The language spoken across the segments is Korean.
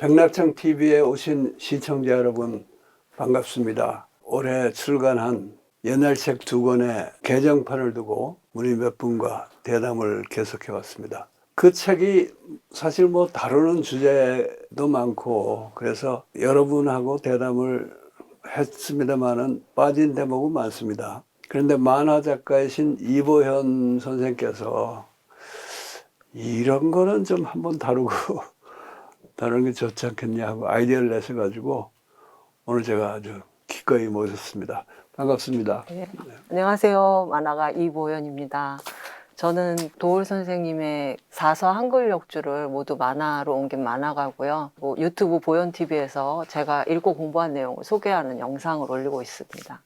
백낙장 TV에 오신 시청자 여러분 반갑습니다. 올해 출간한 옛날 책 2권의 개정판을 두고 문의 몇 분과 대담을 계속해 왔습니다. 그 책이 사실 뭐 다루는 주제도 많고 그래서 여러분하고 대담을 했습니다만은 빠진 대목은 많습니다. 그런데 만화 작가이신 이보현 선생께서 이런 거는 좀 한번 다루고 다루는 게 좋지 않겠냐 하고 아이디어를 내셔가지고 오늘 제가 아주 기꺼이 모셨습니다. 반갑습니다. 네. 안녕하세요. 만화가 이보현입니다. 저는 도올 선생님의 4서 한글 역주를 모두 만화로 옮긴 만화가고요. 유튜브 보현TV에서 제가 읽고 공부한 내용을 소개하는 영상을 올리고 있습니다.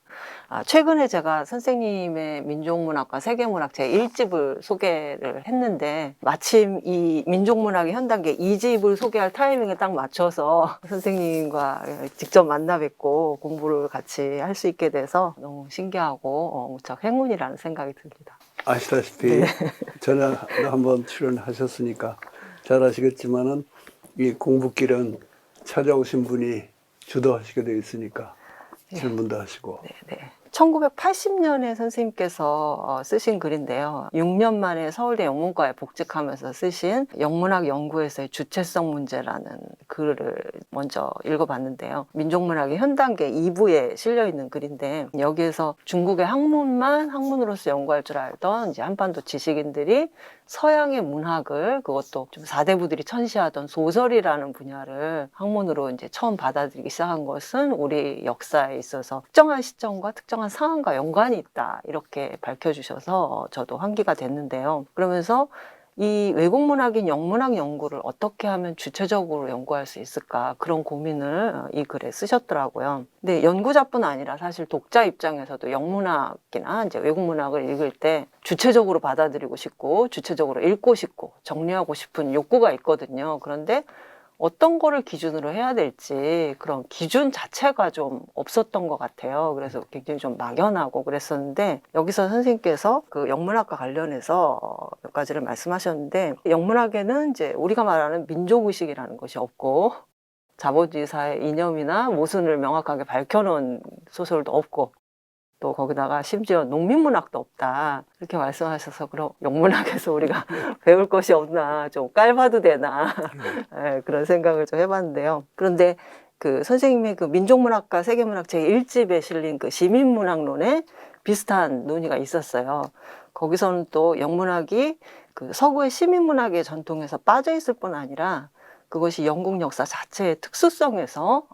최근에 제가 선생님의 민족문학과 세계문학 제 1집을 소개를 했는데 마침 이 민족문학의 현단계 2집을 소개할 타이밍에 딱 맞춰서 선생님과 직접 만나 뵙고 공부를 같이 할 수 있게 돼서 너무 신기하고 무척 행운이라는 생각이 듭니다. 아시다시피 네. 전에 한번 출연하셨으니까 잘 아시겠지만은 이 공부길은 찾아오신 분이 주도하시게 되어 있으니까 질문도 하시고. 네. 1980년에 선생님께서 쓰신 글인데요. 6년 만에 서울대 영문과에 복직하면서 쓰신 영문학 연구에서의 주체성 문제라는 글을 먼저 읽어봤는데요. 민족문학의 현단계 2부에 실려있는 글인데 여기에서 중국의 학문만 학문으로서 연구할 줄 알던 이제 한반도 지식인들이 서양의 문학을 그것도 좀 사대부들이 천시하던 소설이라는 분야를 학문으로 이제 처음 받아들이기 시작한 것은 우리 역사에 있어서 특정한 시점과 특정한 상황과 연관이 있다 이렇게 밝혀주셔서 저도 환기가 됐는데요. 그러면서 이 외국 문학인 영문학 연구를 어떻게 하면 주체적으로 연구할 수 있을까 그런 고민을 이 글에 쓰셨더라고요. 근데 연구자뿐 아니라 사실 독자 입장에서도 영문학이나 이제 외국 문학을 읽을 때 주체적으로 받아들이고 싶고 주체적으로 읽고 싶고 정리하고 싶은 욕구가 있거든요. 그런데 어떤 거를 기준으로 해야 될지 그런 기준 자체가 좀 없었던 것 같아요. 그래서 굉장히 좀 막연하고 그랬었는데 여기서 선생님께서 그 영문학과 관련해서 몇 가지를 말씀하셨는데 영문학에는 이제 우리가 말하는 민족의식이라는 것이 없고 자본주의 사회 이념이나 모순을 명확하게 밝혀놓은 소설도 없고 또 거기다가 심지어 농민문학도 없다 이렇게 말씀하셔서 그럼 영문학에서 우리가 배울 것이 없나 좀 깔봐도 되나 네, 그런 생각을 좀 해봤는데요. 그런데 그 선생님의 그 민족문학과 세계문학 제 1집에 실린 그 시민문학론에 비슷한 논의가 있었어요. 거기서는 또 영문학이 그 서구의 시민문학의 전통에서 빠져 있을 뿐 아니라 그것이 영국 역사 자체의 특수성에서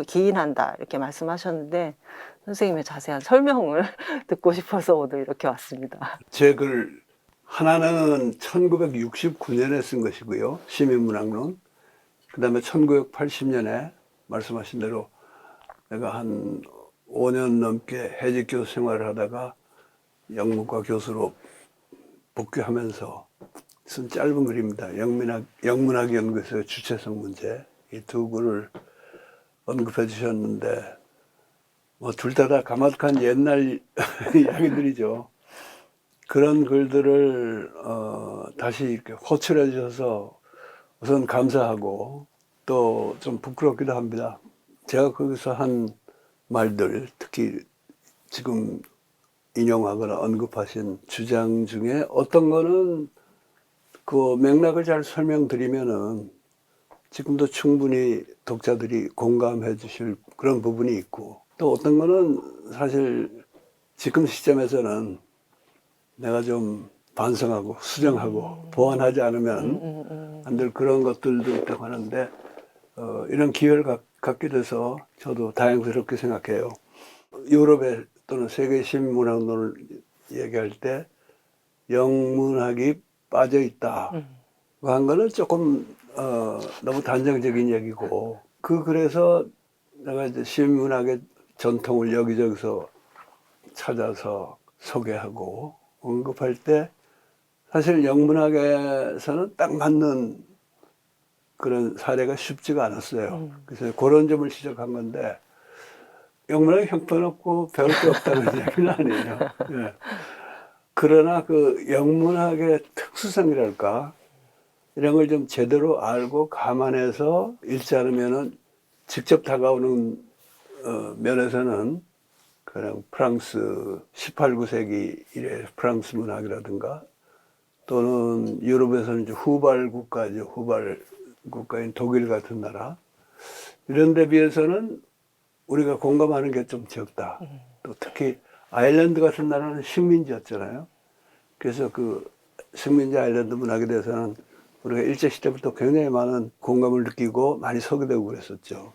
기인한다 이렇게 말씀하셨는데 선생님의 자세한 설명을 듣고 싶어서 오늘 이렇게 왔습니다. 제 글 하나는 1969년에 쓴 것이고요. 시민문학론. 그 다음에 1980년에 말씀하신 대로 내가 한 5년 넘게 해직 교수 생활을 하다가 영문과 교수로 복귀하면서 쓴 짧은 글입니다. 영문학 연구에서의 주체성 문제. 이 두 글을 언급해 주셨는데 뭐 둘 다 가마득한 옛날 이야기들이죠. 그런 글들을 다시 이렇게 호출해 주셔서 우선 감사하고 또 좀 부끄럽기도 합니다. 제가 거기서 한 말들, 특히 지금 인용하거나 언급하신 주장 중에 어떤 거는 그 맥락을 잘 설명드리면은 지금도 충분히 독자들이 공감해 주실 그런 부분이 있고 또 어떤 거는 사실 지금 시점에서는 내가 좀 반성하고 수정하고 보완하지 않으면 안 될 그런 것들도 있다고 하는데 이런 기회를 갖게 돼서 저도 다행스럽게 생각해요. 유럽에 또는 세계 시민문학론을 얘기할 때 영문학이 빠져 있다 한 거는 조금 너무 단정적인 얘기고 그래서 내가 이제 시민문학의 전통을 여기저기서 찾아서 소개하고 언급할 때 사실 영문학에서는 딱 맞는 그런 사례가 쉽지가 않았어요. 그래서 그런 점을 지적한 건데 영문학이 형편없고 배울 게 없다는 얘기는 아니에요. 예. 그러나 그 영문학의 특수성이랄까 이런 걸 좀 제대로 알고 감안해서 읽지 않으면은 직접 다가오는 면에서는 그냥 프랑스 18, 9세기 이래 프랑스 문학이라든가 또는 유럽에서는 이제 후발 국가죠. 후발 국가인 독일 같은 나라 이런 데 비해서는 우리가 공감하는 게 좀 적다. 또 특히 아일랜드 같은 나라는 식민지였잖아요. 그래서 그 식민지 아일랜드 문학에 대해서는 우리가 일제시대부터 굉장히 많은 공감을 느끼고 많이 소개되고 그랬었죠.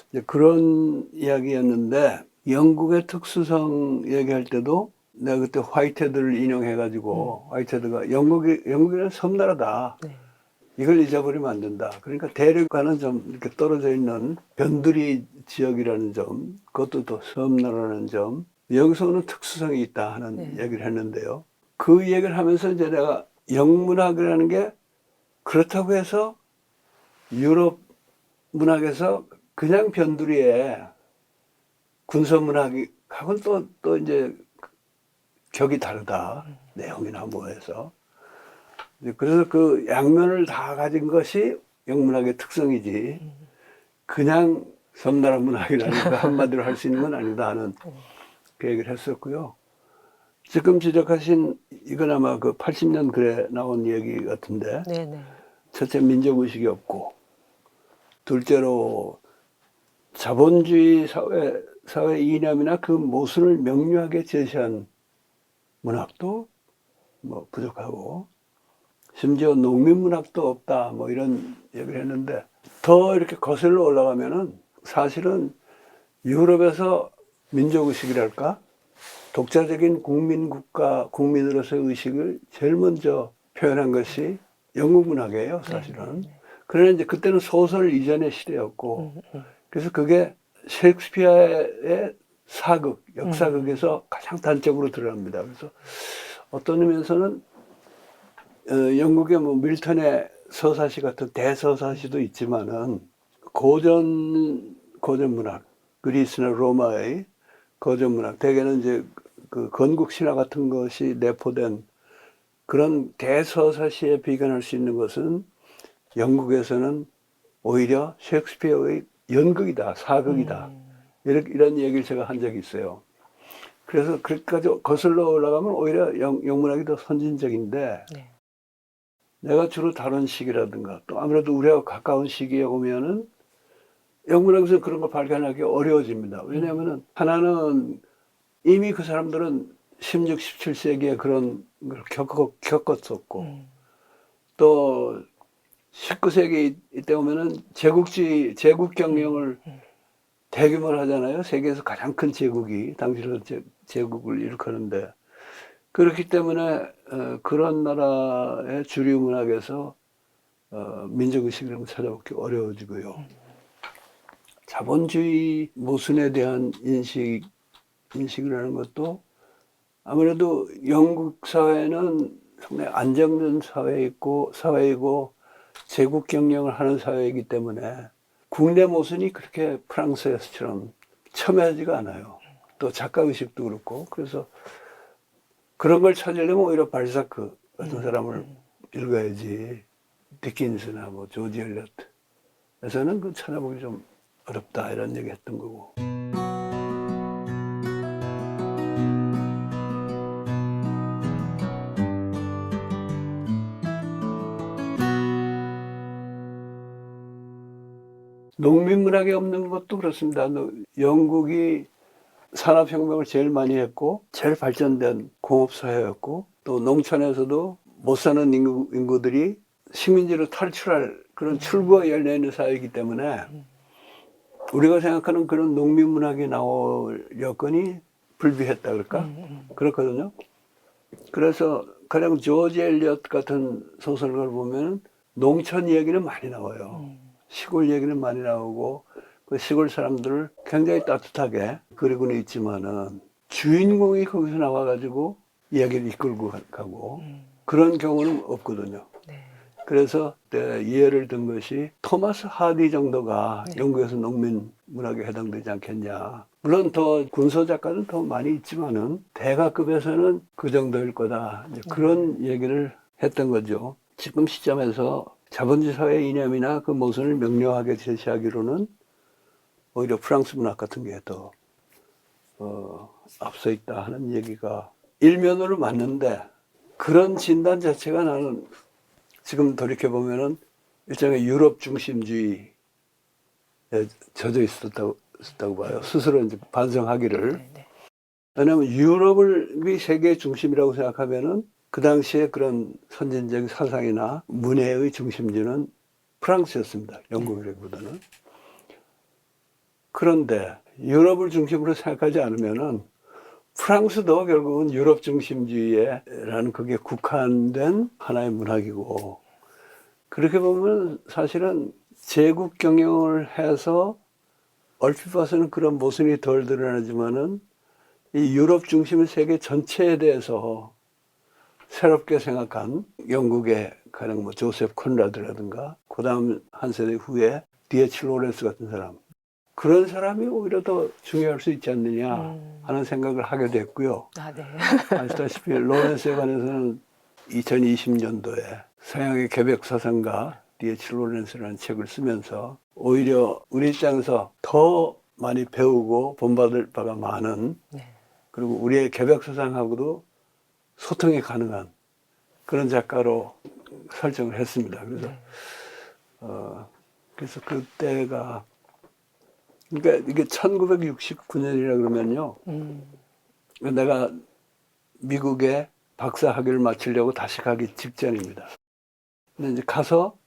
이제 그런 이야기였는데 영국의 특수성 얘기할 때도 내가 그때 화이트헤드를 인용해가지고 화이트헤드가 영국이는 섬나라다. 네. 이걸 잊어버리면 안 된다. 그러니까 대륙과는 좀 이렇게 떨어져 있는 변두리 지역이라는 점, 그것도 또 섬나라는 점, 여기서 오는 특수성이 있다 하는 얘기를 했는데요. 그 얘기를 하면서 이제 내가 영문학이라는 게 그렇다고 해서 유럽 문학에서 그냥 변두리에 군서문학하고는 또 이제 격이 다르다. 내용이나 뭐해서. 그래서 그 양면을 다 가진 것이 영문학의 특성이지 그냥 섬나라 문학이라니까 한마디로 할 수 있는 건 아니다 하는 그 얘기를 했었고요. 지금 지적하신 이건 아마 그 80년 글에 나온 얘기 같은데 네네. 첫째 민족의식이 없고 둘째로 자본주의 사회 이념이나 그 모순을 명료하게 제시한 문학도 뭐 부족하고 심지어 농민문학도 없다 뭐 이런 얘기를 했는데 더 이렇게 거슬러 올라가면은 사실은 유럽에서 민족의식이랄까 독자적인 국민으로서의 의식을 제일 먼저 표현한 것이 영국 문학이에요 사실은. 그러나 이제 그때는 소설 이전의 시대였고 그래서 그게 셰익스피어의 사극, 역사극에서 가장 단적으로 드러납니다. 그래서 어떤 의미에서는 영국의 뭐 밀턴의 서사시 같은 대서사시도 있지만은 고전 문학, 그리스나 로마의 고전 문학, 대개는 이제 그 건국 신화 같은 것이 내포된 그런 대서사시에 비견할 수 있는 것은 영국에서는 오히려 셰익스피어의 연극이다, 사극이다. 이런 얘기를 제가 한 적이 있어요. 그래서 그렇게까지 거슬러 올라가면 오히려 영문학이 더 선진적인데 네. 내가 주로 다룬 시기라든가 또 아무래도 우리하고 가까운 시기에 오면은 영문학에서 그런 걸 발견하기 어려워집니다. 왜냐하면은 하나는 이미 그 사람들은 16, 17세기에 그런 걸 겪었었고 또 19세기 이때 오면은 제국 경영을 대규모로 하잖아요. 세계에서 가장 큰 제국이 당시로 제국을 일컫는데 그렇기 때문에 그런 나라의 주류 문학에서 민족의식을 찾아보기 어려워지고요. 자본주의 모순에 대한 인식이라는 것도 아무래도 영국 사회는 상당히 안정된 사회이고 제국 경영을 하는 사회이기 때문에 국내 모순이 그렇게 프랑스에서처럼 첨예하지가 않아요. 또 작가의식도 그렇고 그래서 그런 걸 찾으려면 오히려 발자크 같은 사람을 읽어야지. 디킨스나 뭐 조지 엘리어트에서는 그 찾아보기 좀 어렵다 이런 얘기 했던 거고. 농민문학이 없는 것도 그렇습니다. 영국이 산업혁명을 제일 많이 했고 제일 발전된 공업사회였고 또 농촌에서도 못 사는 인구들이 식민지로 탈출할 그런 출구가 열려있는 사회이기 때문에 우리가 생각하는 그런 농민문학이 나올 여건이 불비했다 그럴까? 그렇거든요. 그래서 가령 조지 엘리엇 같은 소설가를 보면 농촌 얘기는 많이 나와요. 시골 얘기는 많이 나오고 그 시골 사람들을 굉장히 따뜻하게 그리고는 있지만은 주인공이 거기서 나와가지고 이야기를 이끌고 가고 그런 경우는 없거든요. 네. 그래서 예를 든 것이 토마스 하디 정도가 영국에서 농민 문학에 해당되지 않겠냐. 물론 더 군소 작가는 더 많이 있지만은 대가급에서는 그 정도일 거다. 이제 그런 얘기를 했던 거죠. 지금 시점에서 자본주의 사회 이념이나 그 모순을 명료하게 제시하기로는 오히려 프랑스 문학 같은 게 더 앞서 있다 하는 얘기가 일면으로 맞는데, 그런 진단 자체가 나는 지금 돌이켜보면은 일종의 유럽 중심주의에 젖어 있었다고 봐요. 스스로 이제 반성하기를. 네, 네. 왜냐하면 유럽을 세계의 중심이라고 생각하면은 그 당시에 그런 선진적 사상이나 문해의 중심지는 프랑스였습니다. 영국이라기보다는. 그런데 유럽을 중심으로 생각하지 않으면은 프랑스도 결국은 유럽 중심주의라는 그게 국한된 하나의 문학이고, 그렇게 보면 사실은 제국 경영을 해서 얼핏 봐서는 그런 모순이 덜 드러나지만은 이 유럽 중심의 세계 전체에 대해서 새롭게 생각한 영국의 가령 뭐 조셉 콘라드라든가, 그 다음 한 세대 후에 D.H. 로렌스 같은 사람, 그런 사람이 오히려 더 중요할 수 있지 않느냐 하는 생각을 하게 됐고요. 아, 네. 아시다시피 로렌스에 관해서는 2020년도에 서양의 개벽 사상가 D.H. 로렌스라는 책을 쓰면서 오히려 우리 입장에서 더 많이 배우고 본받을 바가 많은, 네. 그리고 우리의 개벽 사상하고도 소통이 가능한 그런 작가로 설정을 했습니다. 그래서 네. 그래서 그때가, 그러니까 이게 1969년이라 그러면요, 내가 미국에 박사 학위를 마치려고 다시 가기 직전입니다. 근데 이제 가서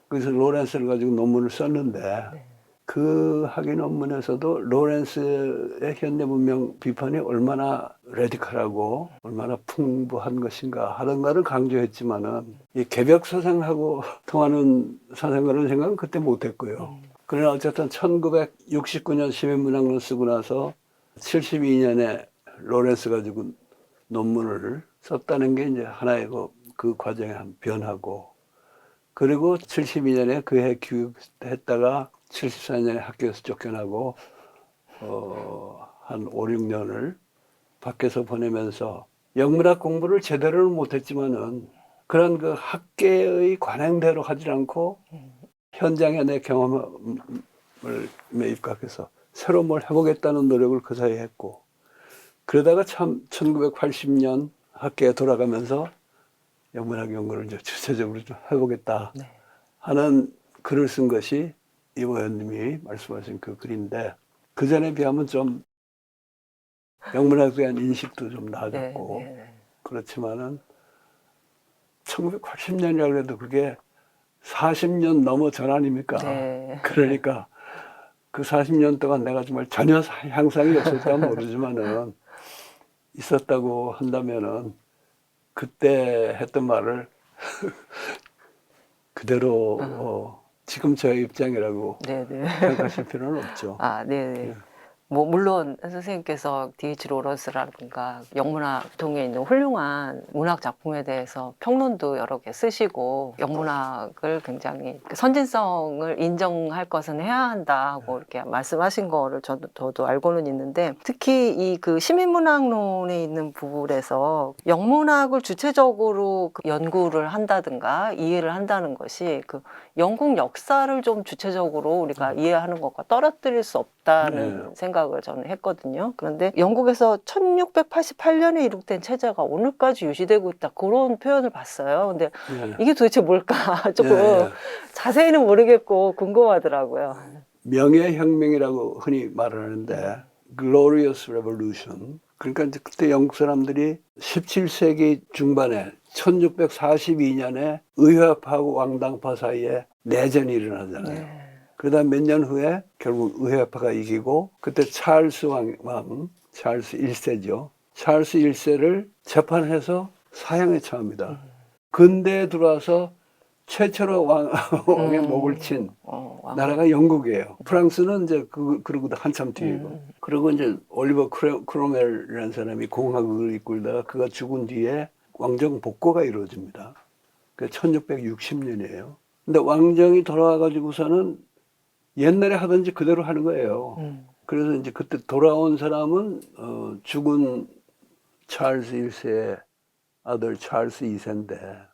거기서 로렌스를 가지고 논문을 썼는데, 네. 그 학위 논문에서도 로렌스의 현대 문명 비판이 얼마나 레디컬하고 얼마나 풍부한 것인가 하던가를 강조했지만은 이 개벽 사상하고 통하는 사상가라는 생각은 그때 못했고요. 그러나 어쨌든 1969년 시민문학론 쓰고 나서 72년에 로렌스 가지고 논문을 썼다는 게 이제 하나의 그 과정의 한 변화고, 그리고 72년에 그 해 교육했다가 74년에 학교에서 쫓겨나고 한 5, 6년을 밖에서 보내면서 영문학 공부를 제대로는 못했지만은 그런 그 학계의 관행대로 하지 않고 현장에 내 경험을 입각해서 새로 뭘 해보겠다는 노력을 그 사이에 했고, 그러다가 참 1980년 학교에 돌아가면서 영문학 연구를 이제 주체적으로 좀 해보겠다 네. 하는 글을 쓴 것이 임 의원님이 말씀하신 그 글인데, 그 전에 비하면 좀 영문학에 대한 인식도 좀 네. 나아졌고, 네. 그렇지만은 1980년이라 그래도 그게 40년 넘어 전 아닙니까? 네. 그러니까 그 40년 동안 내가 정말 전혀 향상이 없었다면 모르지만은 있었다고 한다면은 그때 했던 말을 그대로 지금 저의 입장이라고 네. 네. 생각하실 필요는 없죠. 아, 네. 뭐 물론 선생님께서 D.H. 로런스라든가 영문학 통에 있는 훌륭한 문학 작품에 대해서 평론도 여러 개 쓰시고 영문학을 굉장히 그 선진성을 인정할 것은 해야 한다고 이렇게 말씀하신 거를 저도 알고는 있는데, 특히 이 그 시민문학론에 있는 부분에서 영문학을 주체적으로 그 연구를 한다든가 이해를 한다는 것이 그 영국 역사를 좀 주체적으로 우리가 이해하는 것과 떨어뜨릴 수 없다는 생각을 저는 했거든요. 그런데 영국에서 1688년에 이룩된 체제가 오늘까지 유지되고 있다, 그런 표현을 봤어요. 근데 이게 도대체 뭘까 조금 자세히는 모르겠고 궁금하더라고요. 명예혁명이라고 흔히 말하는데 Glorious Revolution, 그러니까 이제 그때 영국 사람들이 17세기 중반에 1642년에 의회파하고 왕당파 사이에 내전이 일어나잖아요. 그러다 몇 년 후에 결국 의회파가 이기고, 그때 찰스 왕 찰스 1세죠. 찰스 1세를 재판해서 사형에 처합니다. 근대에 들어와서 최초로 왕의 목을 친 나라가 영국이에요. 프랑스는 이제 그러고도 한참 뒤이고. 그리고 이제 올리버 크로멜이라는 사람이 공화국을 이끌다가 그가 죽은 뒤에 왕정 복고가 이루어집니다. 그 1660년이에요. 근데 왕정이 돌아와가지고서는 옛날에 하든지 그대로 하는 거예요. 그래서 이제 그때 돌아온 사람은 죽은 찰스 1세의 아들 찰스 2세인데,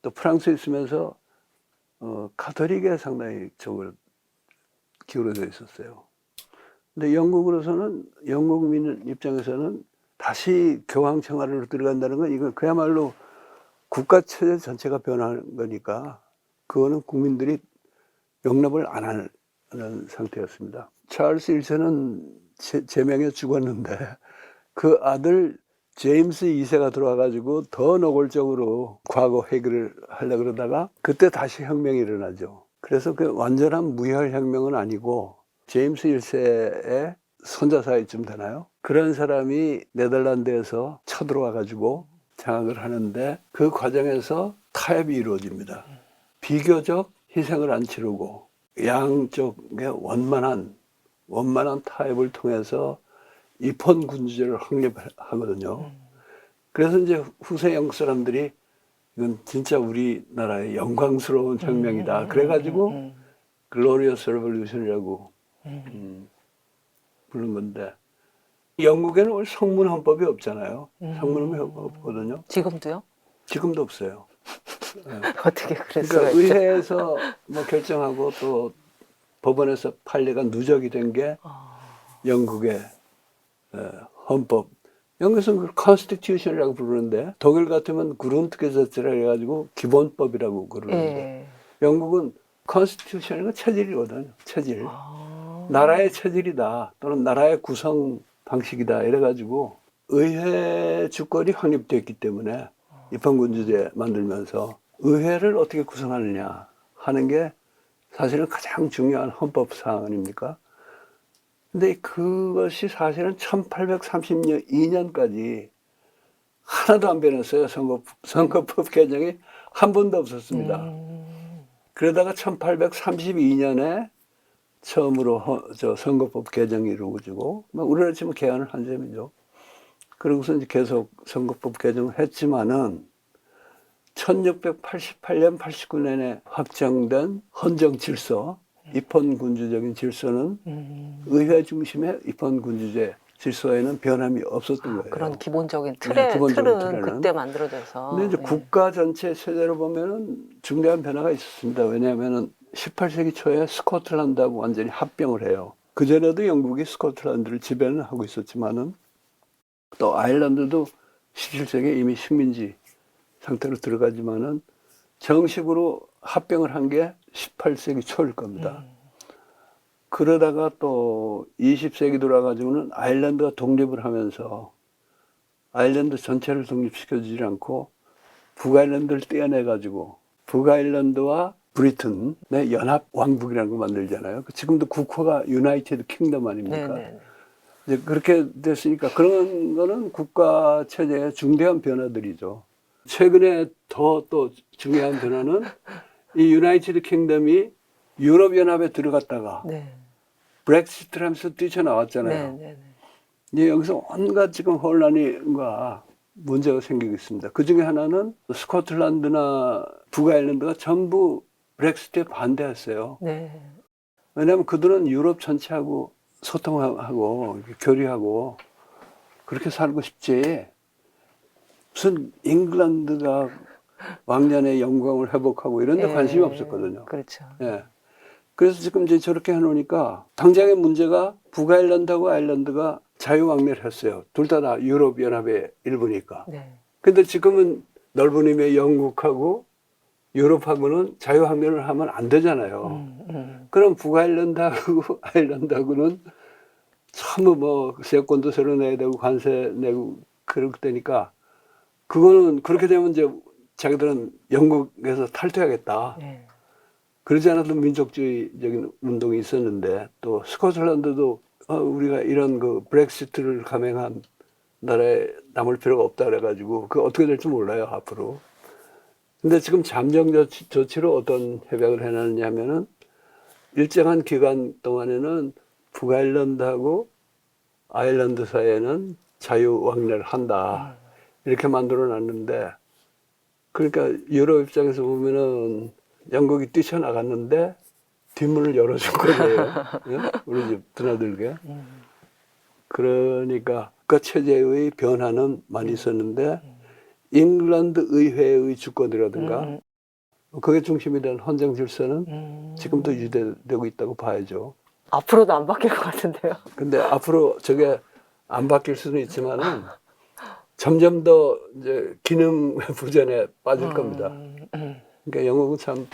또 프랑스에 있으면서 가톨릭에 상당히 쪽을 기울어져 있었어요. 근데 영국으로서는 영국민 입장에서는 다시 교황 생활로 들어간다는 건 이건 그야말로 국가 체제 전체가 변하는 거니까 그거는 국민들이 용납을 안 하는 상태였습니다. 찰스 1세는 제명에 죽었는데 그 아들 제임스 2세가 들어와가지고 더 노골적으로 과거 해결을 하려고 그러다가 그때 다시 혁명이 일어나죠. 그래서 그 완전한 무혈혁명은 아니고 제임스 1세의 손자 사이쯤 되나요? 그런 사람이 네덜란드에서 쳐들어와가지고 장악을 하는데 그 과정에서 타협이 이루어집니다. 비교적 희생을 안 치르고 양쪽의 원만한 타협을 통해서 입헌 군주제를 확립하거든요. 그래서 이제 후세 영국 사람들이 이건 진짜 우리나라의 영광스러운 혁명이다. 그래가지고 글로리어스 레볼루션이라고 부른 건데 영국에는 원래 성문 헌법이 없잖아요. 성문은 없거든요. 지금도요? 지금도 없어요. 어떻게 그럴 수가 그러니까 있죠? 의회에서 뭐 결정하고 또 법원에서 판례가 누적이 된 게 영국의 헌법. 영국에서는 그걸 컨스티튜션이라고 부르는데 독일 같으면 그룬트게세츠라 해가지고 기본법이라고 그러는데 영국은 컨스티튜션이가 체질이거든요. 체질. 나라의 체질이다 또는 나라의 구성 방식이다 이래가지고 의회 주권이 확립됐기 때문에 입헌군주제 만들면서 의회를 어떻게 구성하느냐 하는 게 사실은 가장 중요한 헌법 사항 아닙니까? 근데 그것이 사실은 1832년까지 하나도 안 변했어요. 선거법 개정이 한 번도 없었습니다. 그러다가 1832년에 처음으로 선거법 개정이 이루어지고 우리나라 치면 개헌을 한 셈이죠. 그러고서 이제 계속 선거법 개정을 했지만은 1688년, 89년에 확정된 헌정 질서, 입헌군주적인 질서는 의회 중심의 입헌군주제 질서에는 변함이 없었던 거예요. 그런 기본적인 기본적인 틀은 틀에는. 그때 만들어져서. 근데 이제 국가 전체 체제로 보면은 중대한 변화가 있었습니다. 왜냐하면은 18세기 초에 스코틀랜드하고 완전히 합병을 해요. 그전에도 영국이 스코틀랜드를 지배는 하고 있었지만은 또 아일랜드도 17세기에 이미 식민지 상태로 들어가지만은 정식으로 합병을 한 게 18세기 초일 겁니다. 그러다가 또 20세기 들어와가지고는 아일랜드가 독립을 하면서 아일랜드 전체를 독립시켜주지 않고 북아일랜드를 떼어내가지고 북아일랜드와 브리튼의 연합 왕국이라는 걸 만들잖아요. 지금도 국호가 유나이티드 킹덤 아닙니까? 네네. 이제 그렇게 됐으니까 그런 거는 국가 체제의 중대한 변화들이죠. 최근에 더 또 중요한 변화는 이 유나이티드 킹덤이 유럽 연합에 들어갔다가 네. 브렉시트를 하면서 뛰쳐나왔잖아요. 네네. 이제 여기서 온갖 지금 혼란과 문제가 생기고 있습니다. 그 중에 하나는 스코틀랜드나 북아일랜드가 전부 브렉시트에 반대했어요. 네. 왜냐하면 그들은 유럽 전체하고 소통하고 교류하고 그렇게 살고 싶지 무슨 잉글랜드가 왕년의 영광을 회복하고 이런 데 관심이 없었거든요. 그렇죠. 예. 그래서 지금 이제 저렇게 해놓으니까 당장의 문제가 북아일랜드하고 아일랜드가 자유왕래를 했어요. 둘 다 유럽 연합의 일부니까. 네. 근데 지금은 넓은 의미의 영국하고 유럽하고는 자유항해를 하면 안 되잖아요. 그럼 북아일랜드하고 아일랜드하고는 전부 뭐 세권도 새로 내야 되고 관세 내고 그렇게 되니까 그거는 그렇게 되면 이제 자기들은 영국에서 탈퇴하겠다. 네. 그러지 않아도 민족주의적인 운동이 있었는데 또 스코틀랜드도 우리가 이런 그 브렉시트를 감행한 나라에 남을 필요가 없다 그래가지고 그 어떻게 될지 몰라요 앞으로. 근데 지금 잠정 조치로 어떤 협약을 해놨냐면은 일정한 기간 동안에는 북아일랜드하고 아일랜드 사이에는 자유왕래를 한다. 이렇게 만들어 놨는데 그러니까 유럽 입장에서 보면은 영국이 뛰쳐나갔는데 뒷문을 열어준 거예요. 예? 우리 집 드나들게. 그러니까 국가 체제의 변화는 많이 있었는데 잉글랜드 의회의 주권이라든가 그게 중심이 된 헌정 질서는 지금도 유지되고 있다고 봐야죠. 앞으로도 안 바뀔 것 같은데요. 근데 앞으로 저게 안 바뀔 수는 있지만은 점점 더 이제 기능 부전에 빠질 겁니다. 그러니까 영국은 참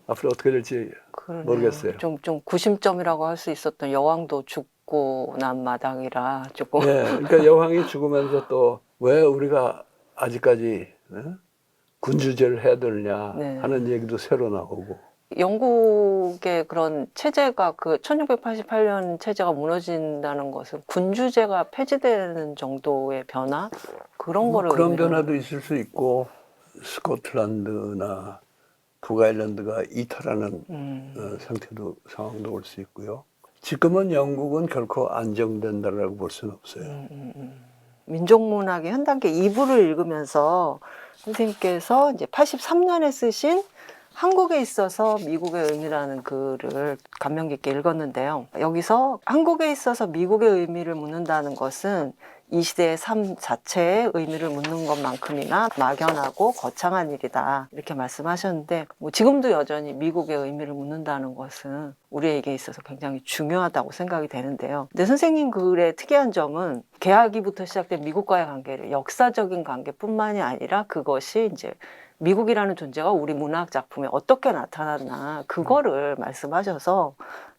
앞으로 어떻게 될지 그러네요. 모르겠어요. 좀 구심점이라고 할 수 있었던 여왕도 죽고 난 마당이라 조금. 예, 그러니까 여왕이 죽으면서 또 왜 우리가 아직까지 군주제를 해야 되느냐 네. 하는 얘기도 새로 나오고. 영국의 그런 체제가 그 1688년 체제가 무너진다는 것은 군주제가 폐지되는 정도의 변화 그런 거를 그런 의미하는- 변화도 있을 수 있고 스코틀랜드나 북아일랜드가 이탈하는 상황도 올 수 있고요. 지금은 영국은 결코 안정된다라고 볼 수는 없어요. 민족문학의 현 단계 2부를 읽으면서 선생님께서 이제 83년에 쓰신 한국에 있어서 미국의 의미라는 글을 감명 깊게 읽었는데요. 여기서 한국에 있어서 미국의 의미를 묻는다는 것은 이 시대의 삶 자체의 의미를 묻는 것만큼이나 막연하고 거창한 일이다. 이렇게 말씀하셨는데 뭐 지금도 여전히 미국의 의미를 묻는다는 것은 우리에게 있어서 굉장히 중요하다고 생각이 되는데요. 근데 선생님 글의 특이한 점은 개화기부터 시작된 미국과의 관계를 역사적인 관계뿐만이 아니라 그것이 이제 미국이라는 존재가 우리 문학 작품에 어떻게 나타났나 그거를 말씀하셔서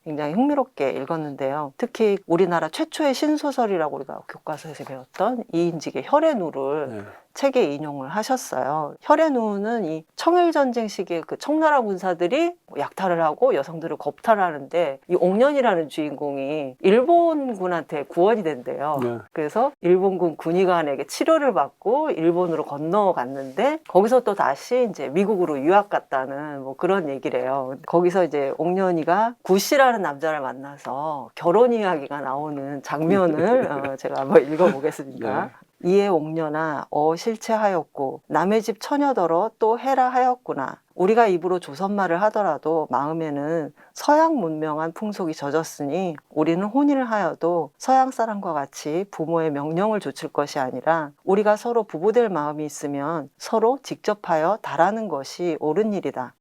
굉장히 흥미롭게 읽었는데요. 특히 우리나라 최초의 신소설이라고 우리가 교과서에서 배웠던 이인직의 혈의누를 네. 책에 인용을 하셨어요. 혈의누는 이 청일전쟁 시기에 그 청나라 군사들이 약탈을 하고 여성들을 겁탈하는데 이 옥년이라는 주인공이 일본군한테 구원이 된대요. 네. 그래서 일본군 군의관에게 치료를 받고 일본으로 건너갔는데 거기서 또 다시 이제 미국으로 유학 갔다는 뭐 그런 얘기래요. 거기서 이제 옥년이가 구씨라는 남자를 만나서 결혼 이야기가 나오는 장면을 제가 한번 읽어보겠습니다. 네. 이에 옥년아 실체하였고 남의 집 처녀더러 또 해라 하였구나. 우리가 입으로 조선말을 하더라도 마음에는 서양 문명한 풍속이 젖었으니 우리는 혼인을 하여도 서양 사람과 같이 부모의 명령을 좇을 것이 아니라 우리가 서로 부부될 마음이 있으면 서로 직접 하여 달하는 것이 옳은 일이다.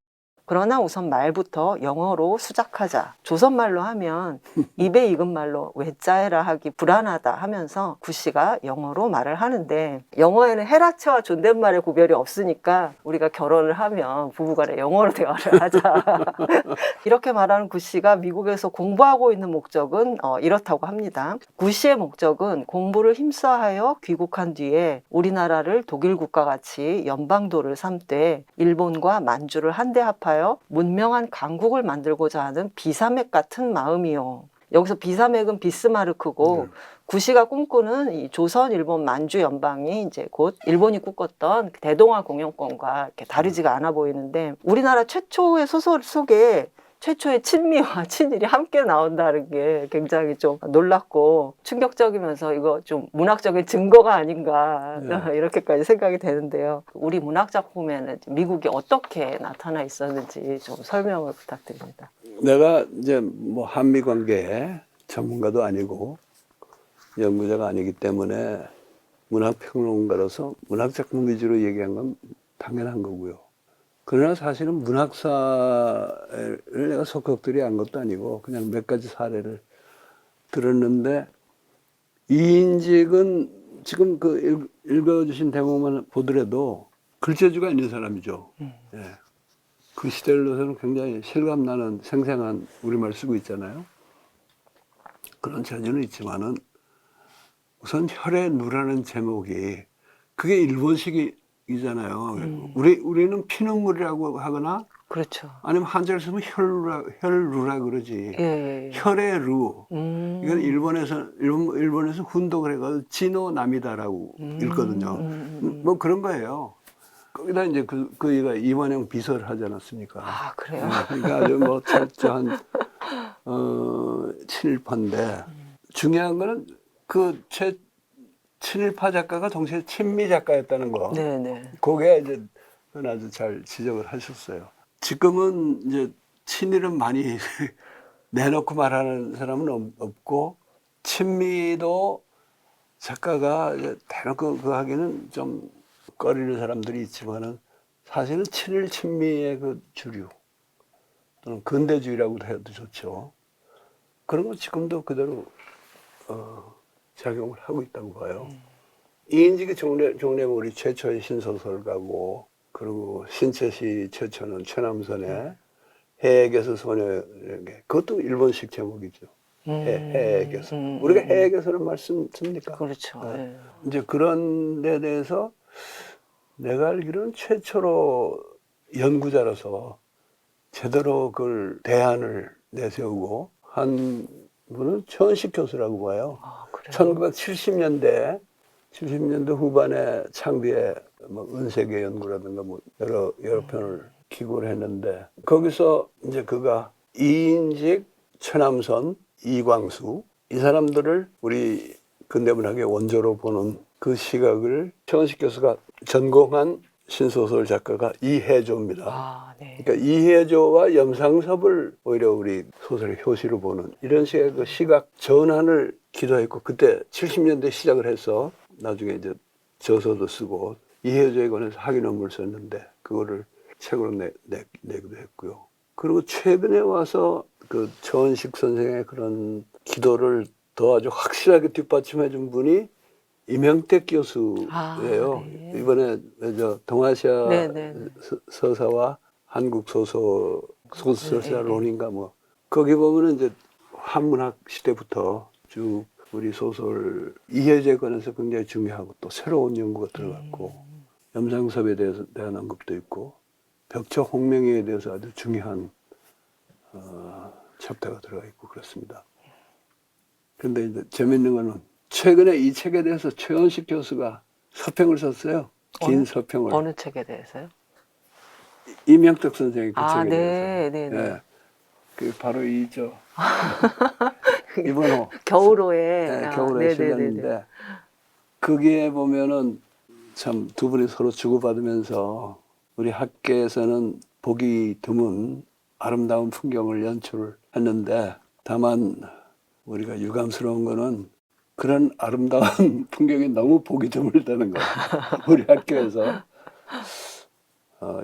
그러나 우선 말부터 영어로 수작하자. 조선말로 하면 입에 익은 말로 외자해라 하기 불안하다 하면서 구씨가 영어로 말을 하는데 영어에는 해라체와 존댓말의 구별이 없으니까 우리가 결혼을 하면 부부간에 영어로 대화를 하자. 이렇게 말하는 구씨가 미국에서 공부하고 있는 목적은 이렇다고 합니다. 구씨의 목적은 공부를 힘써하여 귀국한 뒤에 우리나라를 독일국과 같이 연방도를 삼되 일본과 만주를 한데 합하여 문명한 강국을 만들고자 하는 비사맥 같은 마음이요. 여기서 비사맥은 비스마르크고 구씨가 꿈꾸는 이 조선, 일본, 만주 연방이 이제 곧 일본이 꿈꿨던 대동아 공영권과 이렇게 다르지가 않아 보이는데 우리나라 최초의 소설 속에 최초의 친미와 친일이 함께 나온다는 게 굉장히 좀 놀랍고 충격적이면서 이거 좀 문학적인 증거가 아닌가 이렇게까지 생각이 되는데요. 우리 문학 작품에는 미국이 어떻게 나타나 있었는지 좀 설명을 부탁드립니다. 내가 이제 뭐 한미 관계 전문가도 아니고 연구자가 아니기 때문에 문학평론가로서 문학 작품 위주로 얘기한 건 당연한 거고요. 그러나 사실은 문학사를 내가 속속들이 한 것도 아니고 그냥 몇 가지 사례를 들었는데 이인직은 지금 그 읽어주신 대목만 보더라도 글재주가 있는 사람이죠. 예. 그 시대로서는 굉장히 실감나는 생생한 우리말 쓰고 있잖아요. 그런 재주는 있지만은 우선 혈의누라는 제목이 그게 일본식이잖아요. 우리는 피눈물이라고 하거나 그렇죠. 아니면 한자를 쓰면 혈루라 그러지. 예. 혈의 루. 이건 일본에서 훈독을 해가지고 진노나미다라고 읽거든요. 뭐 그런 거예요. 거기다 이제 그이가 이완용 비서를 하지 않았습니까? 아, 그래요? 그러니까 아주 뭐 철저한 친일파인데 중요한 거는 그 친일파 작가가 동시에 친미 작가였다는 거. 네네. 그게 이제 아주 잘 지적을 하셨어요. 지금은 이제 친일은 많이 내놓고 말하는 사람은 없고 친미도 작가가 이제 대놓고 그 하기는 좀 꺼리는 사람들이 있지만은 사실은 친일 친미의 그 주류 또는 근대주의라고 해도 좋죠. 그런 거 지금도 그대로 작용을 하고 있다고 봐요. 이인직이 종래물이 최초의 신소설가고, 그리고 신채시 최초는 최남선의 해외에서 소녀에게, 그것도 일본식 제목이죠. 해외에서. 우리가 해외에서는 말씀 씁니까? 그렇죠. 예. 이제 그런 데 대해서 내가 알기로는 최초로 연구자로서 제대로 그걸 대안을 내세우고 한 분은 최원식 교수라고 봐요. 아, 그래요? 1970년대 후반에 창비에 뭐 은세계 연구라든가 뭐 여러 편을 기고를 했는데, 거기서 이제 그가 이인직, 최남선, 이광수 이 사람들을 우리 근대문학의 원조로 보는 그 시각을 최원식 교수가 전공한 신소설 작가가 이혜조입니다. 아, 네. 그러니까 이혜조와 염상섭을 오히려 우리 소설의 효시로 보는 이런 식의 그 시각 전환을 기도했고, 그때 70년대 시작을 해서 나중에 이제 저서도 쓰고 이혜조에 관해서 학위 논문을 썼는데 그거를 책으로 내기도 했고요. 그리고 최근에 와서 그 최원식 선생의 그런 기도를 더 아주 확실하게 뒷받침해 준 분이 이명택 교수예요. 아, 네. 이번에 저 동아시아 네, 네, 네. 서사와 한국 소설사론인가 네, 뭐, 거기 보면은 이제 한문학 시대부터 쭉 우리 소설 이해제에 관해서 굉장히 중요하고 또 새로운 연구가 들어갔고, 염상섭에 대한 언급도 있고 벽처 홍명희에 대해서 아주 중요한 챕터가 들어가 있고 그렇습니다. 그런데 이제 재밌는 거는 최근에 이 책에 대해서 최원식 교수가 서평을 썼어요. 긴 서평을. 어느 책에 대해서요? 이명택 선생의 그 아, 책에 네, 대해서. 네, 네. 예. 그 바로 이번호 겨울호에. 아, 겨울에 네, 네, 네, 네. 실렸는데, 거기에 보면은 참 두 분이 서로 주고받으면서 우리 학계에서는 보기 드문 아름다운 풍경을 연출했는데, 다만 우리가 유감스러운 거는 그런 아름다운 풍경이 너무 보기 드물다는 거예요. 우리 학교에서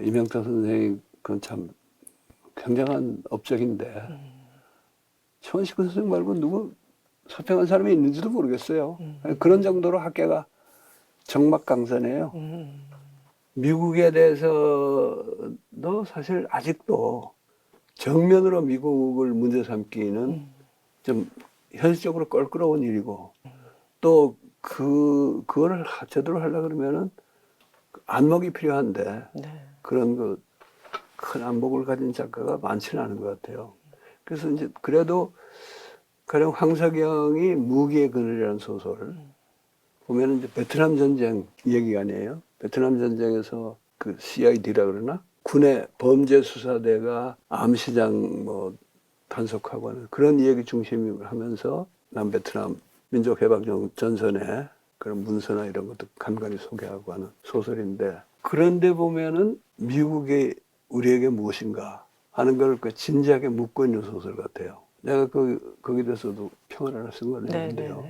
이명탁 선생이 그건 참 굉장한 업적인데 최원식 선생 말고 누구 서평한 사람이 있는지도 모르겠어요. 그런 정도로 학계가 정막강산이에요. 미국에 대해서도 사실 아직도 정면으로 미국을 문제 삼기는 좀 현실적으로 껄끄러운 일이고, 또 그거를 제대로 하려고 그러면은 안목이 필요한데 네. 그런 그 큰 안목을 가진 작가가 많지는 않은 것 같아요. 그래서 이제 그래도 가령 황석영이 무기의 그늘이라는 소설 보면은 이제 베트남 전쟁 얘기가 아니에요. 베트남 전쟁에서 그 CID라 그러나 군의 범죄 수사대가 암시장 뭐 단속하고 하는 그런 얘기 중심을 하면서 남베트남 민족해방 전선에 그런 문서나 이런 것도 간간히 소개하고 하는 소설인데, 그런데 보면은 미국이 우리에게 무엇인가 하는 걸 진지하게 묻고 있는 소설 같아요. 내가 거기 대해서도 평을 하나 쓴 걸 했는데요.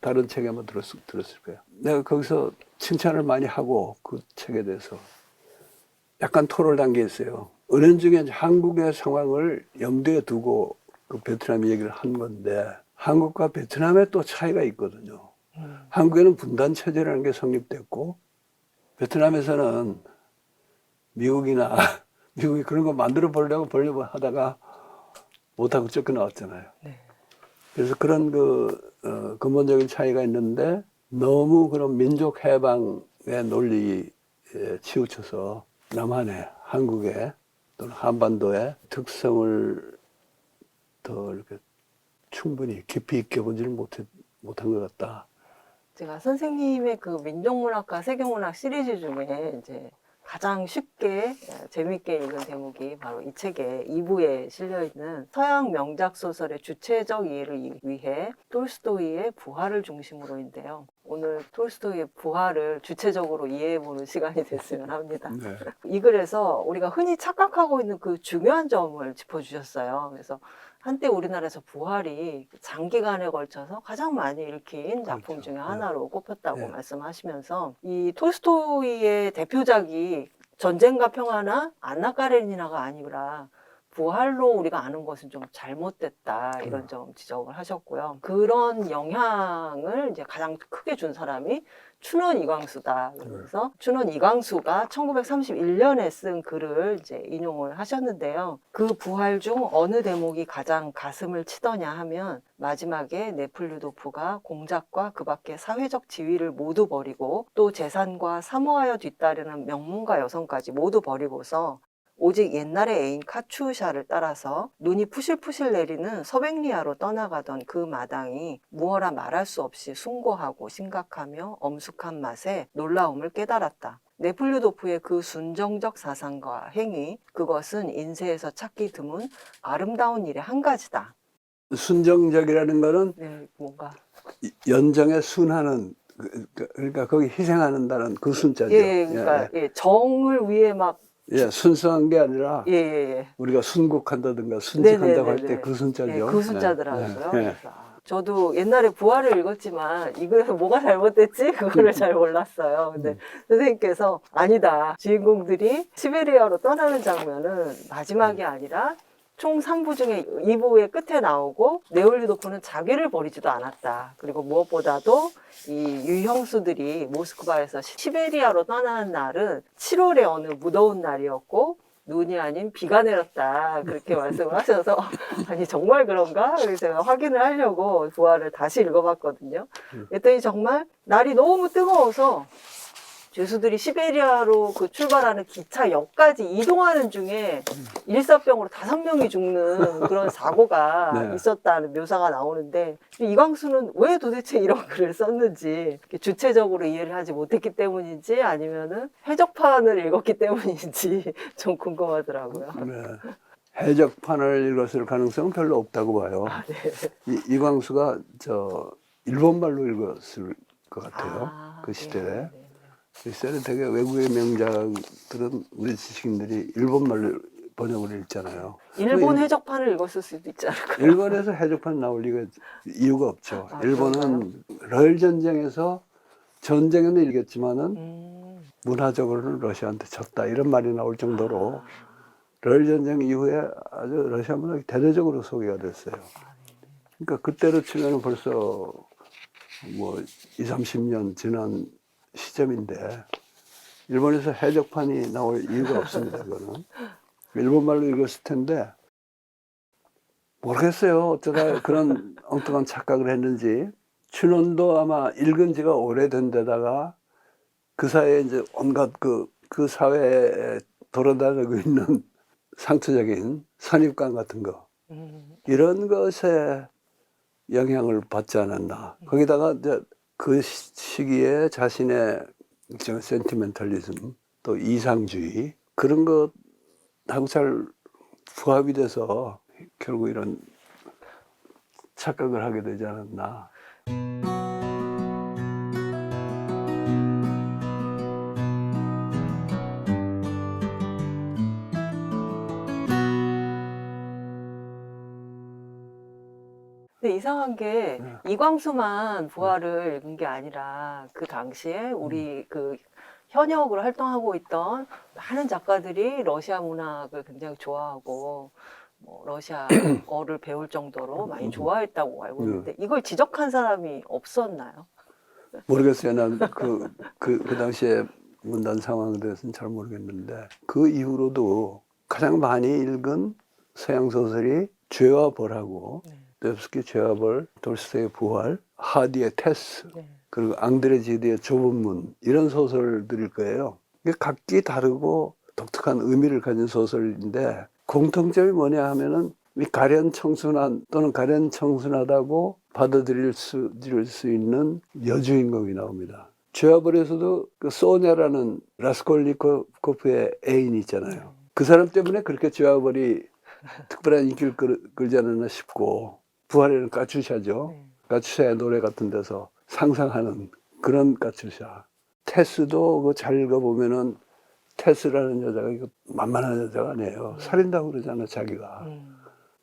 다른 책에 한번 들었을 거예요. 내가 거기서 칭찬을 많이 하고 그 책에 대해서 약간 토를 단 게 있어요. 은연중에 이제 한국의 상황을 염두에 두고 그 베트남 얘기를 한 건데, 한국과 베트남에 또 차이가 있거든요. 한국에는 분단 체제라는 게 성립됐고, 베트남에서는 미국이 그런 거 만들어 보려고 하다가 못하고 쫓겨나왔잖아요. 네. 그래서 그런 근본적인 차이가 있는데, 너무 그런 민족 해방의 논리에 치우쳐서 남한의, 한국의 또는 한반도의 특성을 더 이렇게 충분히 깊이 있게 보지를 못한 것 같다. 제가 선생님의 그 민족문학과 세계문학 시리즈 중에 이제 가장 쉽게 재밌게 읽은 대목이 바로 이 책의 2부에 실려있는 서양 명작 소설의 주체적 이해를 위해 톨스토이의 부활을 중심으로인데요. 오늘 톨스토이의 부활을 주체적으로 이해해보는 시간이 됐으면 합니다. 네. 이 글에서 우리가 흔히 착각하고 있는 그 중요한 점을 짚어주셨어요. 그래서 한때 우리나라에서 부활이 장기간에 걸쳐서 가장 많이 읽힌 작품 그렇죠. 중에 하나로 꼽혔다고 네. 말씀하시면서 이 톨스토이의 대표작이 전쟁과 평화나 안나 까레니나가 아니라 부활로 우리가 아는 것은 좀 잘못됐다 이런 점 지적을 하셨고요. 그런 영향을 이제 가장 크게 준 사람이 춘원 이광수다. 그래서 춘원 이광수가 1931년에 쓴 글을 이제 인용을 하셨는데요. 그 부활 중 어느 대목이 가장 가슴을 치더냐 하면 마지막에 네플류도프가 공작과 그 밖의 사회적 지위를 모두 버리고 또 재산과 사모하여 뒤따르는 명문가 여성까지 모두 버리고서 오직 옛날의 애인 카츄샤를 따라서 눈이 푸실푸실 내리는 서백리아로 떠나가던 그 마당이 무어라 말할 수 없이 숭고하고 심각하며 엄숙한 맛에 놀라움을 깨달았다. 네플류도프의 그 순정적 사상과 행위, 그것은 인세에서 찾기 드문 아름다운 일의 한 가지다. 순정적이라는 거는 네, 뭔가. 연정에 순하는, 그러니까 거기 희생하는다는 그 순자죠. 예, 그러니까 예, 정을 위해 막 예, 순수한 게 아니라 예, 예. 우리가 순국한다든가 순직한다고 할 때 네네네네. 그 순자죠. 예, 그 숫자더라고요. 예, 예. 그래서 저도 옛날에 부활을 읽었지만 이거에서 뭐가 잘못됐지? 그거를 잘 몰랐어요. 근데 선생님께서 아니다. 주인공들이 시베리아로 떠나는 장면은 마지막이 아니라 총 3부 중에 2부의 끝에 나오고 네올리도프는 자기를 버리지도 않았다. 그리고 무엇보다도 이 유형수들이 모스크바에서 시베리아로 떠나는 날은 7월의 어느 무더운 날이었고 눈이 아닌 비가 내렸다. 그렇게 말씀을 하셔서 아니 정말 그런가? 그래서 제가 확인을 하려고 부활을 다시 읽어봤거든요. 그랬더니 정말 날이 너무 뜨거워서 죄수들이 시베리아로 그 출발하는 기차역까지 이동하는 중에 일사병으로 5명이 죽는 그런 사고가 네. 있었다는 묘사가 나오는데 이광수는 왜 도대체 이런 글을 썼는지 주체적으로 이해를 하지 못했기 때문인지 아니면은 해적판을 읽었기 때문인지 좀 궁금하더라고요. 네. 해적판을 읽었을 가능성은 별로 없다고 봐요. 아, 네. 이광수가 일본말로 읽었을 것 같아요. 아, 그 시대에. 네. 그 시대에 되게 외국의 명작들은 우리 지식인들이 일본말로 번역을 읽잖아요. 일본 해적판을 읽었을 수도 있지 않을까요? 일본에서 해적판 나올 이유가 없죠. 아, 일본은 러일 전쟁에서 전쟁에는 이겼지만은 문화적으로는 러시아한테 졌다 이런 말이 나올 정도로 러일 전쟁 이후에 아주 러시아 문학이 대대적으로 소개가 됐어요. 그러니까 그때로 치면 벌써 뭐 20, 30년 지난 시점인데 일본에서 해적판이 나올 이유가 없습니다. 그거는 일본말로 읽었을 텐데 모르겠어요. 어쩌다 그런 엉뚱한 착각을 했는지. 춘원도 아마 읽은 지가 오래된 데다가 그 사이에 이제 온갖 그 사회에 돌아다니고 있는 상투적인 선입관 같은 거 이런 것에 영향을 받지 않았나. 거기다가 이제 그 시기에 자신의 센티멘탈리즘 또 이상주의 그런 것하고 잘 부합이 돼서 결국 이런 착각을 하게 되지 않았나. 근데 이상한 게 이광수만 부활을 읽은 게 아니라 그 당시에 우리 그 현역으로 활동하고 있던 많은 작가들이 러시아 문학을 굉장히 좋아하고 뭐 러시아어를 배울 정도로 많이 좋아했다고 알고 있는데 이걸 지적한 사람이 없었나요? 모르겠어요. 난 그 당시에 문단 상황에 대해서는 잘 모르겠는데 그 이후로도 가장 많이 읽은 서양 소설이 죄와 벌하고 도sto옙스키 죄와 벌, 돌스토이의 부활, 하디의 테스, 그리고 앙드레 지드의 좁은 문 이런 소설들일 거예요. 이게 각기 다르고 독특한 의미를 가진 소설인데 공통점이 뭐냐 하면은 이 가련 청순한 또는 가련 청순하다고 받아들일 수 있는 여주인공이 나옵니다. 죄와 벌에서도 그 소냐라는 라스콜니코프의 애인이 있잖아요. 그 사람 때문에 그렇게 죄와 벌이 특별한 인기를 끌지 않았나 싶고 부활에는 까추샤죠. 까추샤의 노래 같은 데서 상상하는 그런 까추샤. 테스도 그거 잘 읽어보면은 테스라는 여자가 이거 만만한 여자가 아니에요. 살인다고 그러잖아 자기가.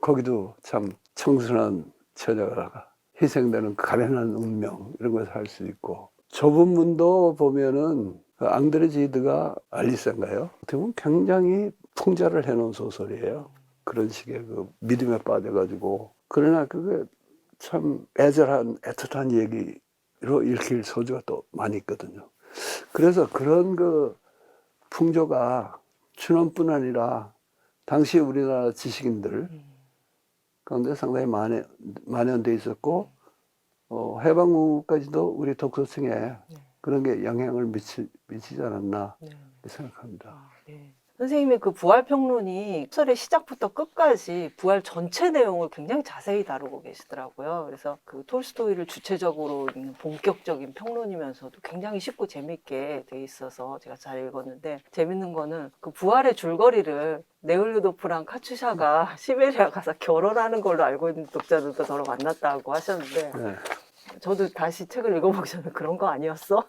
거기도 참 청순한 처녀가 희생되는 가련한 운명 이런 걸 살 수 있고 좁은 문도 보면은 그 앙드레지드가 알리스인가요? 어떻게 보면 굉장히 풍자를 해놓은 소설이에요. 그런 식의 그 믿음에 빠져가지고. 그러나 그게 참 애절한, 애틋한 얘기로 읽힐 소주가 또 많이 있거든요. 그래서 그런 그 풍조가 춘원뿐 아니라 당시 우리나라 지식인들 가운데 상당히 만연돼 있었고, 해방후까지도 우리 독서층에 그런 게 영향을 미치지 않았나 생각합니다. 아, 네. 선생님의 그 부활 평론이 소설의 시작부터 끝까지 부활 전체 내용을 굉장히 자세히 다루고 계시더라고요. 그래서 그 톨스토이를 주체적으로 읽는 본격적인 평론이면서도 굉장히 쉽고 재밌게 돼 있어서 제가 잘 읽었는데, 재밌는 거는 그 부활의 줄거리를 네울루도프랑 카츄샤가 시베리아 가서 결혼하는 걸로 알고 있는 독자들도 저를 만났다고 하셨는데, 네. 저도 다시 책을 읽어보기 전에 그런 거 아니었어?